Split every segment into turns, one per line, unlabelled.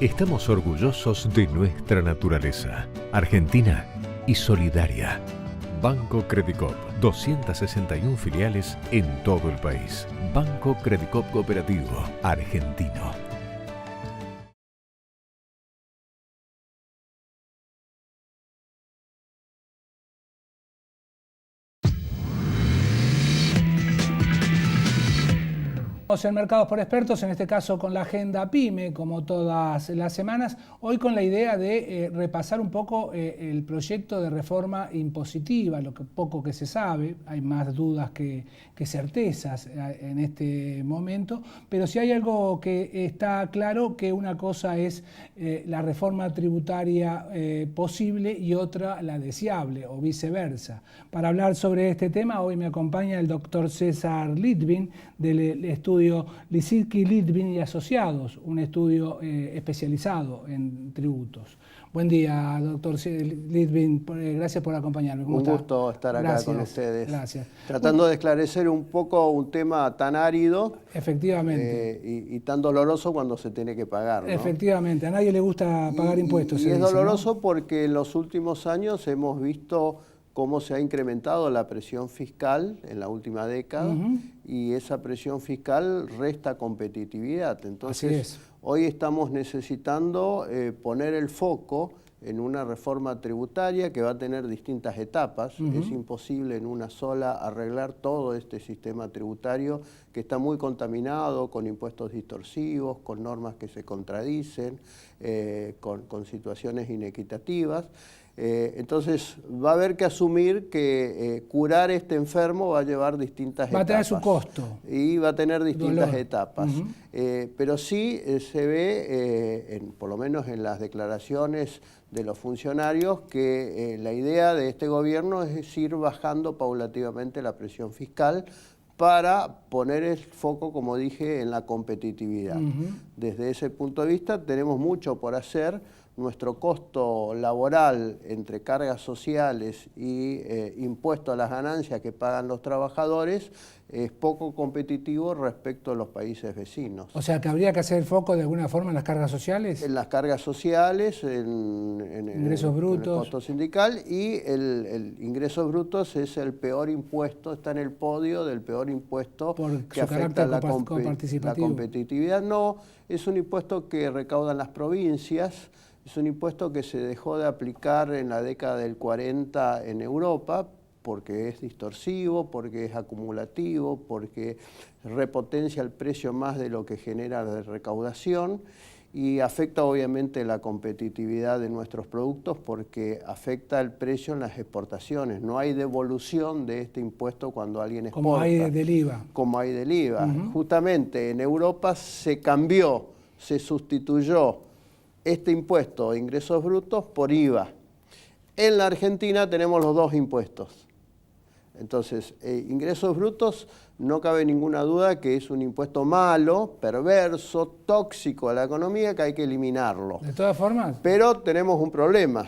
Estamos orgullosos de nuestra naturaleza, argentina y solidaria. Banco Credicop, 261 filiales en todo el país. Banco Credicop Cooperativo, argentino.
En Mercados por Expertos, en este caso con la agenda PYME, como todas las semanas, hoy con la idea de repasar un poco el proyecto de reforma impositiva, lo que poco que se sabe, hay más dudas que certezas en este momento, pero sí hay algo que está claro, que una cosa es la reforma tributaria posible y otra la deseable, o viceversa. Para hablar sobre este tema, hoy me acompaña el doctor César Litvin, del estudio Lisinski, Litvin y Asociados, un estudio especializado en tributos. Buen día, doctor Litvin, gracias por acompañarme.
Un gusto estar acá con ustedes.
Gracias.
Tratando de esclarecer un poco un tema tan árido.
Efectivamente.
Y tan doloroso cuando se tiene que pagar, ¿no?
Efectivamente, a nadie le gusta pagar impuestos.
Y es doloroso, ¿no? Porque en los últimos años hemos visto cómo se ha incrementado la presión fiscal en la última década, y esa presión fiscal resta competitividad. Entonces, hoy estamos necesitando poner el foco en una reforma tributaria que va a tener distintas etapas. Es imposible en una sola arreglar todo este sistema tributario que está muy contaminado, con impuestos distorsivos, con normas que se contradicen, con situaciones inequitativas. Entonces va a haber que asumir que curar este enfermo va a llevar distintas etapas.
Va a tener su costo.
Y va a tener distintas etapas. Pero sí se ve, por lo menos en las declaraciones de los funcionarios, que la idea de este gobierno es ir bajando paulativamente la presión fiscal para poner el foco, como dije, en la competitividad. Desde ese punto de vista tenemos mucho por hacer. Nuestro costo laboral entre cargas sociales y impuesto a las ganancias que pagan los trabajadores es poco competitivo respecto a los países vecinos.
O sea, que habría que hacer foco de alguna forma en las cargas sociales.
En las cargas sociales, en
ingresos brutos.
En el costo sindical, y el ingresos brutos es el peor impuesto, está en el podio del peor impuesto que afecta la competitividad. No, es un impuesto que recaudan las provincias. Es un impuesto que se dejó de aplicar en la década del 40 en Europa, porque es distorsivo, porque es acumulativo, porque repotencia el precio más de lo que genera de recaudación, y afecta obviamente la competitividad de nuestros productos porque afecta el precio en las exportaciones. No hay devolución de este impuesto cuando alguien exporta.
Como hay del IVA.
Como hay del IVA. Justamente en Europa se cambió, se sustituyó este impuesto de ingresos brutos por IVA. En la Argentina tenemos los dos impuestos. Entonces, ingresos brutos, no cabe ninguna duda que es un impuesto malo, perverso, tóxico a la economía, que hay que eliminarlo.
De todas formas.
Pero tenemos un problema.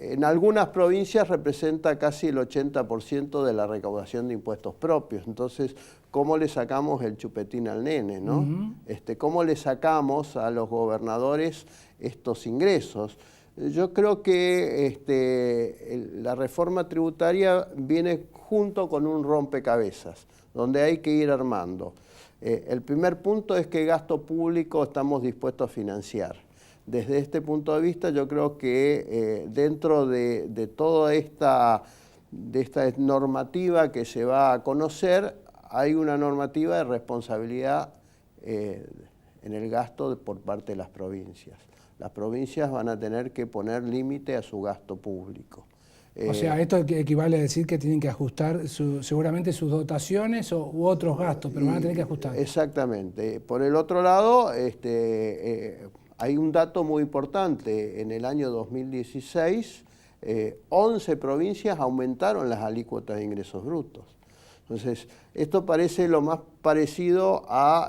En algunas provincias representa casi el 80% de la recaudación de impuestos propios. Entonces, ¿cómo le sacamos el chupetín al nene, no? ¿Cómo le sacamos a los gobernadores estos ingresos? Yo creo que la reforma tributaria viene junto con un rompecabezas, donde hay que ir armando. El primer punto es qué gasto público estamos dispuestos a financiar. Desde este punto de vista, yo creo que dentro de toda esta normativa que se va a conocer, hay una normativa de responsabilidad en el gasto por parte de las provincias. Las provincias van a tener que poner límite a su gasto público.
O sea, esto equivale a decir que tienen que ajustar seguramente sus dotaciones u otros gastos, pero van a tener que ajustar.
Exactamente. Por el otro lado, hay un dato muy importante. En el año 2016, 11 provincias aumentaron las alícuotas de ingresos brutos. Entonces, esto parece lo más parecido a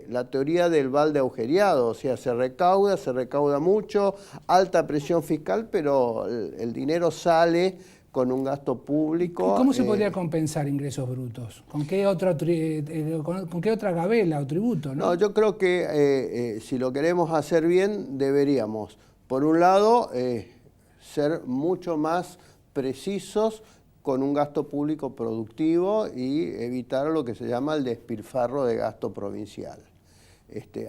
la teoría del balde agujereado, o sea, se recauda mucho, alta presión fiscal, pero el dinero sale con un gasto público.
¿Y cómo se podría compensar ingresos brutos? ¿Con qué otra gabela o tributo?
No, yo creo que si lo queremos hacer bien, deberíamos, por un lado, ser mucho más precisos con un gasto público productivo y evitar lo que se llama el despilfarro de gasto provincial.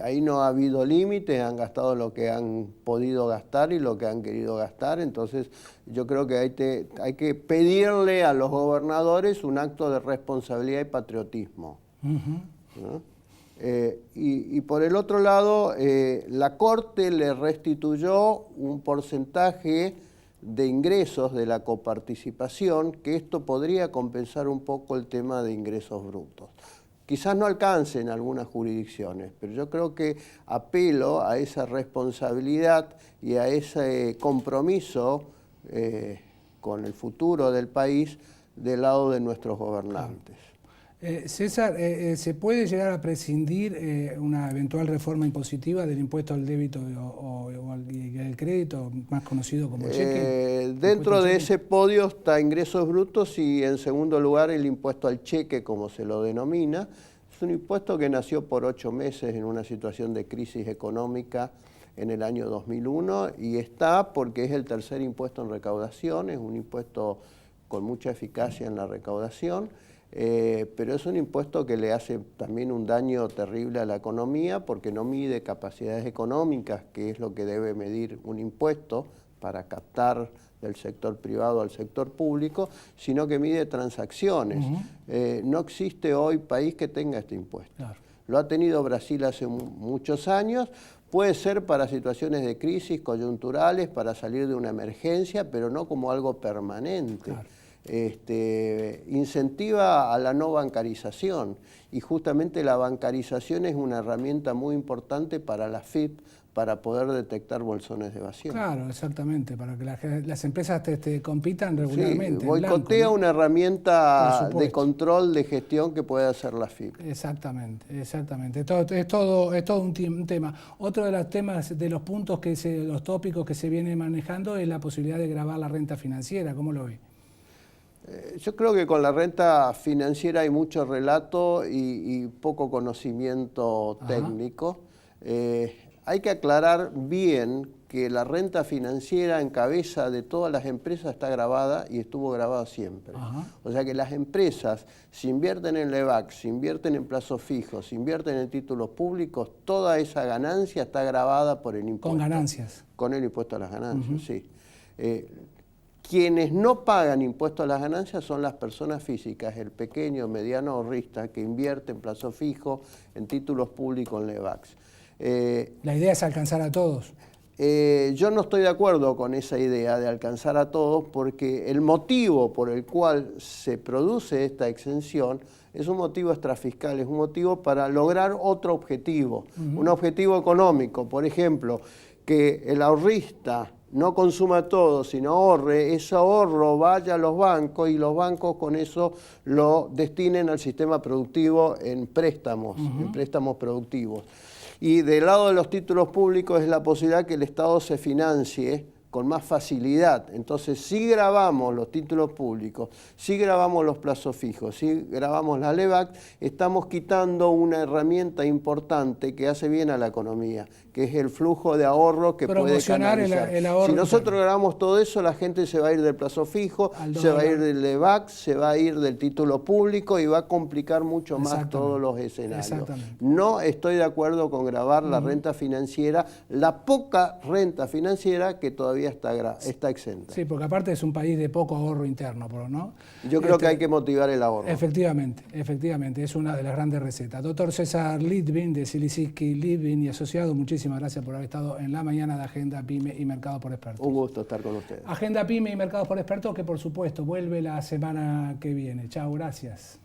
Ahí no ha habido límites, han gastado lo que han podido gastar y lo que han querido gastar, entonces yo creo que hay que pedirle a los gobernadores un acto de responsabilidad y patriotismo. ¿No? Y por el otro lado, la Corte le restituyó un porcentaje de ingresos de la coparticipación, que esto podría compensar un poco el tema de ingresos brutos. Quizás no alcance en algunas jurisdicciones, pero yo creo que apelo a esa responsabilidad y a ese compromiso con el futuro del país del lado de nuestros gobernantes.
César, ¿se puede llegar a prescindir una eventual reforma impositiva del impuesto al débito o al crédito, más conocido como cheque?
Dentro de ese podio está ingresos brutos y en segundo lugar el impuesto al cheque, como se lo denomina. Es un impuesto que nació por 8 meses en una situación de crisis económica en el año 2001 y está porque es el tercer impuesto en recaudación, es un impuesto con mucha eficacia en la recaudación. Pero es un impuesto que le hace también un daño terrible a la economía porque no mide capacidades económicas, que es lo que debe medir un impuesto para captar del sector privado al sector público, sino que mide transacciones. No existe hoy país que tenga este impuesto. Claro. Lo ha tenido Brasil hace muchos años. Puede ser para situaciones de crisis coyunturales, para salir de una emergencia, pero no como algo permanente. Claro. Incentiva a la no bancarización y justamente la bancarización es una herramienta muy importante para la FIP para poder detectar bolsones de evasión.
Claro, exactamente, para que las empresas compitan regularmente.
Sí, boicotea, ¿no?, una herramienta de control, de gestión que puede hacer la FIP.
Exactamente, exactamente. Es todo un tema. Otro de los temas, de los puntos, los tópicos que se viene manejando es la posibilidad de gravar la renta financiera. ¿Cómo lo ve?
Yo creo que con la renta financiera hay mucho relato y poco conocimiento técnico. Hay que aclarar bien que la renta financiera en cabeza de todas las empresas está grabada y estuvo grabada siempre. O sea que las empresas, si invierten en LEVAC, si invierten en plazos fijos, si invierten en títulos públicos, toda esa ganancia está grabada por el impuesto.
¿Con ganancias?
Con el impuesto a las ganancias, sí. Quienes no pagan impuesto a las ganancias son las personas físicas, el pequeño, mediano ahorrista que invierte en plazo fijo, en títulos públicos, en LEVACs.
¿La idea es alcanzar a todos?
Yo no estoy de acuerdo con esa idea de alcanzar a todos porque el motivo por el cual se produce esta exención es un motivo extrafiscal, es un motivo para lograr otro objetivo, un objetivo económico. Por ejemplo, que el ahorrista no consuma todo, sino ahorre, ese ahorro vaya a los bancos y los bancos con eso lo destinen al sistema productivo en préstamos, productivos. Y del lado de los títulos públicos es la posibilidad que el Estado se financie con más facilidad. Entonces, si grabamos los títulos públicos, si grabamos los plazos fijos, si grabamos la LEVAC, estamos quitando una herramienta importante que hace bien a la economía, que es el flujo de ahorro que puede canalizar.
El ahorro.
Si nosotros grabamos todo eso, la gente se va a ir del plazo fijo, se va a ir del LEVAC, se va a ir del título público y va a complicar mucho más todos los escenarios. No estoy de acuerdo con grabar la renta financiera, la poca renta financiera que todavía está exenta.
Sí, porque aparte es un país de poco ahorro interno, ¿no?
Yo creo que hay que motivar el ahorro.
Efectivamente, es una de las grandes recetas. Doctor César Litvin, de Siliciski, Litvin y Asociados, muchísimas gracias por haber estado en la mañana de Agenda PYME y Mercados por Expertos.
Un gusto estar con ustedes.
Agenda PYME y Mercados por Expertos, que por supuesto vuelve la semana que viene. Chao, gracias.